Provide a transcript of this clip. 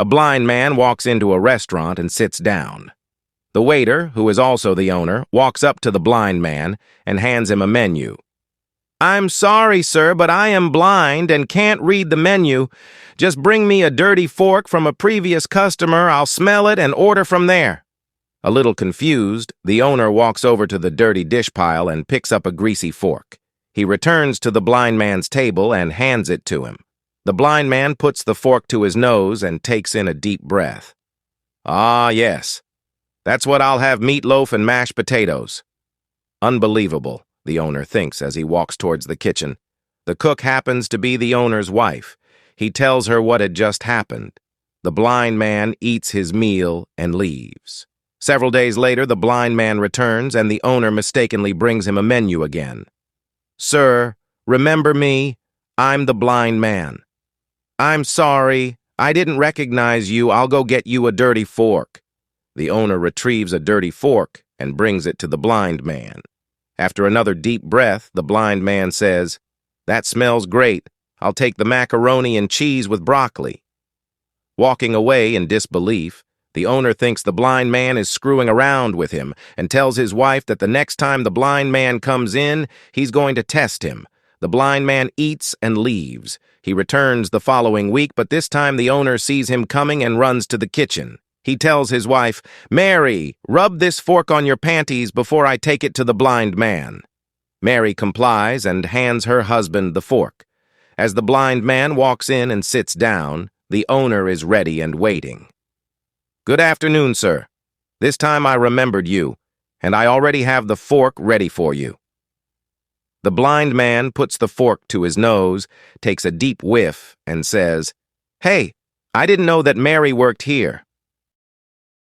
A blind man walks into a restaurant and sits down. The waiter, who is also the owner, walks up to the blind man and hands him a menu. "I'm sorry, sir, but I am blind and can't read the menu. Just bring me a dirty fork from a previous customer. I'll smell it and order from there." A little confused, the owner walks over to the dirty dish pile and picks up a greasy fork. He returns to the blind man's table and hands it to him. The blind man puts the fork to his nose and takes in a deep breath. "Ah, yes. That's what I'll have, meatloaf and mashed potatoes." Unbelievable, the owner thinks as he walks towards the kitchen. The cook happens to be the owner's wife. He tells her what had just happened. The blind man eats his meal and leaves. Several days later, the blind man returns and the owner mistakenly brings him a menu again. "Sir, remember me? I'm the blind man." "I'm sorry. I didn't recognize you. I'll go get you a dirty fork." The owner retrieves a dirty fork and brings it to the blind man. After another deep breath, the blind man says, "That smells great. I'll take the macaroni and cheese with broccoli." Walking away in disbelief, the owner thinks the blind man is screwing around with him and tells his wife that the next time the blind man comes in, he's going to test him. The blind man eats and leaves. He returns the following week, but this time the owner sees him coming and runs to the kitchen. He tells his wife, "Mary, rub this fork on your panties before I take it to the blind man." Mary complies and hands her husband the fork. As the blind man walks in and sits down, the owner is ready and waiting. "Good afternoon, sir. This time I remembered you, and I already have the fork ready for you." The blind man puts the fork to his nose, takes a deep whiff, and says, "Hey, I didn't know that Mary worked here."